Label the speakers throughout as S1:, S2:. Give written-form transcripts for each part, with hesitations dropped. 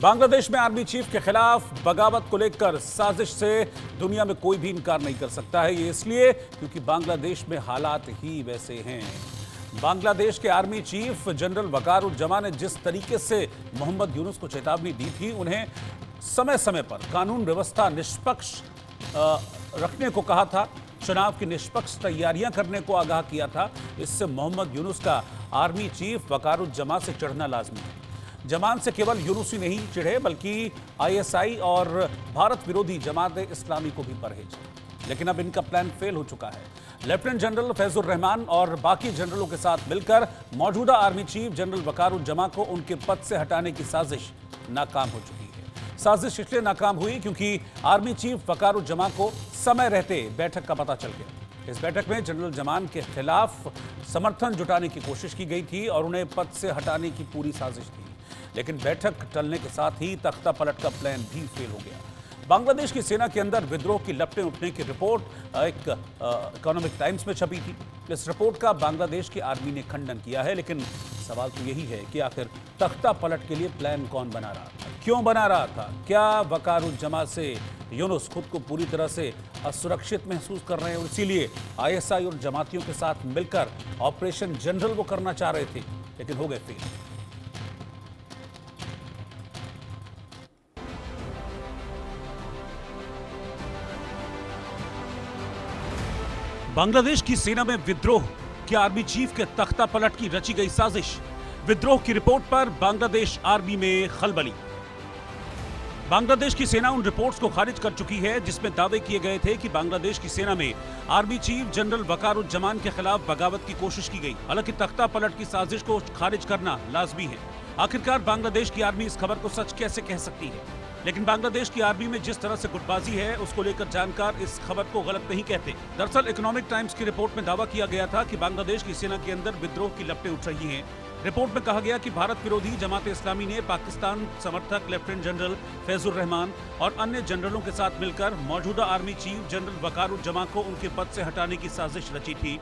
S1: बांग्लादेश में army chief के खिलाफ बगावत को लेकर साजिश से दुनिया में कोई भी इनकार नहीं कर सकता है। ये इसलिए क्योंकि बांग्लादेश में हालात ही वैसे हैं। बांग्लादेश के आर्मी चीफ जनरल वकारुज्जमा ने जिस तरीके से मोहम्मद यूनुस को चेतावनी दी थी, उन्हें समय समय पर कानून व्यवस्था निष्पक्ष रखने को कहा था, चुनाव की निष्पक्ष तैयारियां करने को आगाह किया था, इससे मोहम्मद यूनुस का आर्मी चीफ वकारुज्जमा से चढ़ना लाजमी है। जमान से केवल यूनुस ही नहीं चिढ़े बल्कि आईएसआई और भारत विरोधी जमात इस्लामी को भी परहेज। लेकिन अब इनका प्लान फेल हो चुका है। लेफ्टिनेंट जनरल फैजुर रहमान और बाकी जनरलों के साथ मिलकर मौजूदा आर्मी चीफ जनरल वकारुज्जमा को उनके पद से हटाने की साजिश नाकाम हो चुकी है। साजिश इसलिए नाकाम हुई क्योंकि आर्मी चीफ वकारुज्जमा को समय रहते बैठक का पता चल गया। इस बैठक में जनरल जमान के खिलाफ समर्थन जुटाने की कोशिश की गई थी और उन्हें पद से हटाने की पूरी साजिश थी। लेकिन बैठक टलने के साथ ही तख्ता पलट का प्लान भी फेल हो गया। बांग्लादेश की सेना के अंदर विद्रोह की लपटें उठने की रिपोर्ट एक इकोनॉमिक टाइम्स में छपी थी। इस रिपोर्ट का बांग्लादेश की आर्मी ने खंडन किया है, लेकिन सवाल तो यही है कि आखिर तख्ता पलट के लिए प्लान कौन बना रहा था, क्यों बना रहा था? क्या वकारुज्जमा से यूनुस खुद को पूरी तरह से असुरक्षित महसूस कर रहे हैं और इसीलिए आईएसआई और जमातियों के साथ मिलकर ऑपरेशन जनरल वो करना चाह रहे थे, लेकिन हो गए फेल। बांग्लादेश की सेना में विद्रोह के आर्मी चीफ के तख्ता पलट की रची गई साजिश। विद्रोह की रिपोर्ट पर बांग्लादेश आर्मी में खलबली। बांग्लादेश की सेना उन रिपोर्ट्स को खारिज कर चुकी है जिसमें दावे किए गए थे कि बांग्लादेश की सेना में आर्मी चीफ जनरल वकारुज्जमान के खिलाफ बगावत की कोशिश की गई। हालांकि तख्ता पलट की साजिश को खारिज करना लाजमी है। आखिरकार बांग्लादेश की आर्मी इस खबर को सच कैसे कह सकती है? लेकिन बांग्लादेश की आर्मी में जिस तरह से गुटबाजी है उसको लेकर जानकार इस खबर को गलत नहीं कहते। दरअसल इकोनॉमिक टाइम्स की रिपोर्ट में दावा किया गया था कि बांग्लादेश की सेना के अंदर विद्रोह की लपटें उठ रही हैं। रिपोर्ट में कहा गया कि भारत विरोधी जमात इस्लामी ने पाकिस्तान समर्थक लेफ्टिनेंट जनरल फैजुर रहमान और अन्य जनरलों के साथ मिलकर मौजूदा आर्मी चीफ जनरल वकारुज्जमा को उनके पद से हटाने की साजिश रची थी।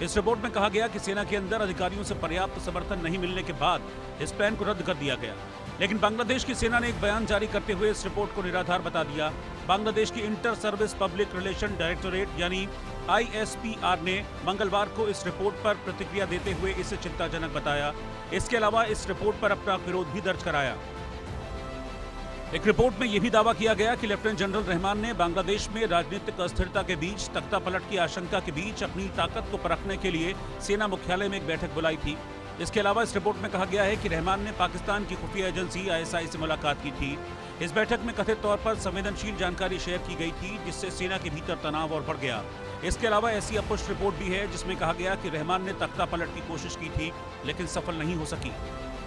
S1: इस रिपोर्ट में कहा गया कि सेना के अंदर अधिकारियों से पर्याप्त समर्थन नहीं मिलने के बाद इस प्लान को रद्द कर दिया गया। लेकिन बांग्लादेश की सेना ने एक बयान जारी करते हुए इस रिपोर्ट को निराधार बता दिया। बांग्लादेश की inter service public relation directorate यानी आईएसपीआर ने मंगलवार को इस रिपोर्ट पर प्रतिक्रिया देते हुए इसे चिंताजनक बताया। इसके अलावा इस रिपोर्ट पर अपना विरोध भी दर्ज कराया। एक रिपोर्ट में यह भी दावा किया गया कि लेफ्टिनेंट जनरल रहमान ने बांग्लादेश में राजनीतिक अस्थिरता के बीच तख्ता पलट की आशंका के बीच अपनी ताकत को परखने के लिए सेना मुख्यालय में एक बैठक बुलाई थी। इसके अलावा इस रिपोर्ट में कहा गया है कि रहमान ने पाकिस्तान की खुफिया एजेंसी आईएसआई से मुलाकात की थी। इस बैठक में कथित तौर पर संवेदनशील जानकारी शेयर की गई थी जिससे सेना के भीतर तनाव और बढ़ गया। इसके अलावा ऐसी अपुष्ट रिपोर्ट भी है जिसमें कहा गया कि रहमान ने तख्ता पलट की कोशिश की थी लेकिन सफल नहीं हो सकी।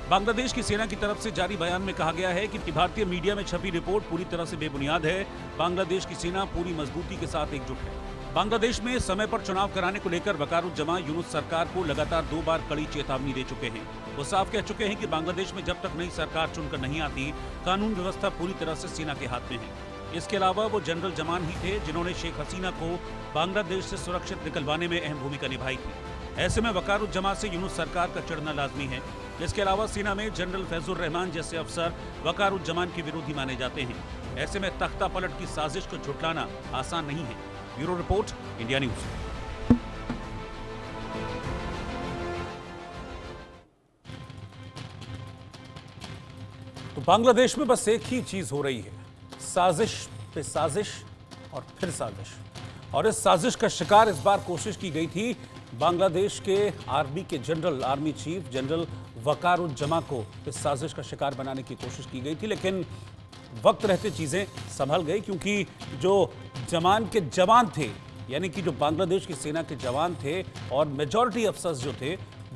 S1: बांग्लादेश की सेना की तरफ से जारी बयान में कहा गया है कि भारतीय मीडिया में छपी रिपोर्ट पूरी तरह से बेबुनियाद है। बांग्लादेश की सेना पूरी मजबूती के साथ एकजुट है। बांग्लादेश में समय पर चुनाव कराने को लेकर वकारुज्जमा यूनुस सरकार को लगातार 2 बार कड़ी चेतावनी दे चुके हैं। वो साफ कह चुके हैं कि बांग्लादेश में जब तक नई सरकार चुनकर नहीं आती, कानून व्यवस्था पूरी तरह से सेना के हाथ में है। इसके अलावा वो जनरल जमान ही थे जिन्होंने शेख हसीना को बांग्लादेश से सुरक्षित निकलवाने में अहम भूमिका निभाई थी। ऐसे में वकारुज्जमा से यूनुस सरकार का चढ़ना लाजमी है। इसके अलावा सेना में जनरल फैजुर रहमान जैसे अफसर वकारुज्जमान के विरोधी माने जाते हैं। ऐसे में तख्ता पलट की साजिश को झुटलाना आसान नहीं है। Bureau report, India news. तो बांग्लादेश में बस एक ही चीज हो रही है, साजिश पे साजिश और फिर साजिश। और इस साजिश का शिकार इस बार कोशिश की गई थी बांग्लादेश के आर्मी के जनरल, आर्मी चीफ जनरल वकारुज्जमा को इस साजिश का शिकार बनाने की कोशिश की गई थी। लेकिन वक्त रहते चीज़ें संभल गई क्योंकि जो जमान के जवान थे, यानी कि जो बांग्लादेश की सेना के जवान थे और मेजॉरिटी अफसर्स जो थे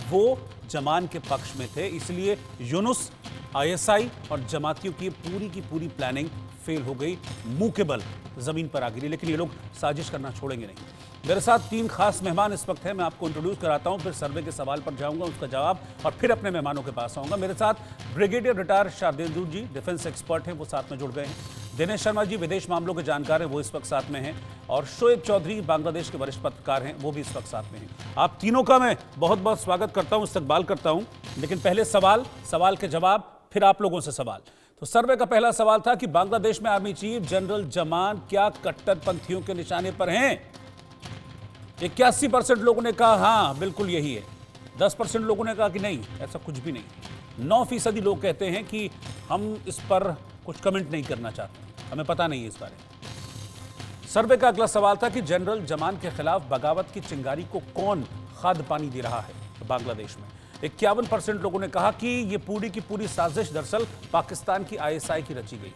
S1: वो जमान के पक्ष में थे। इसलिए यूनुस, आईएसआई और जमातियों की पूरी प्लानिंग फेल हो गई, मुंह के बल जमीन पर आ गिरी। लेकिन ये लोग साजिश करना छोड़ेंगे नहीं। मेरे साथ 3 खास मेहमान इस वक्त हैं। मैं आपको इंट्रोड्यूस कराता हूं, फिर सर्वे के सवाल पर जाऊंगा, उसका जवाब, और फिर अपने मेहमानों के पास आऊंगा। मेरे साथ ब्रिगेडियर रिटायर शार्देंदु जी, डिफेंस एक्सपर्ट हैं, वो साथ में जुड़ गए हैं। दिनेश शर्मा जी, विदेश मामलों के जानकार हैं, वो इस वक्त साथ में हैं। और शोएब चौधरी, बांग्लादेश के वरिष्ठ पत्रकार हैं, वो भी इस वक्त साथ में हैं। आप तीनों का मैं बहुत बहुत स्वागत करता हूं, इस्तकबाल करता हूं। लेकिन पहले सवाल के जवाब, फिर आप लोगों से सवाल। तो सर्वे का पहला सवाल था कि बांग्लादेश में आर्मी चीफ जनरल जमान क्या कट्टरपंथियों के निशाने पर हैं? 81% लोगों ने कहा हाँ बिल्कुल यही है। 10% लोगों ने कहा कि नहीं, ऐसा कुछ भी नहीं। 9% लोग कहते हैं कि हम इस पर कुछ कमेंट नहीं करना चाहते, हमें पता नहीं है इस बारे में। सर्वे का अगला सवाल था कि जनरल जमान के खिलाफ बगावत की चिंगारी को कौन खाद पानी दे रहा है बांग्लादेश में। 51% लोगों ने कहा कि यह पूरी की पूरी साजिश दरअसल पाकिस्तान की ISI की रची गई।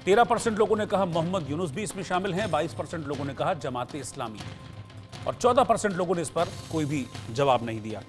S1: 13% लोगों ने कहा मोहम्मद यूनुस भी इसमें शामिल हैं। 22% लोगों ने कहा जमात इस्लामी और 14% लोगों ने इस पर कोई भी जवाब नहीं दिया।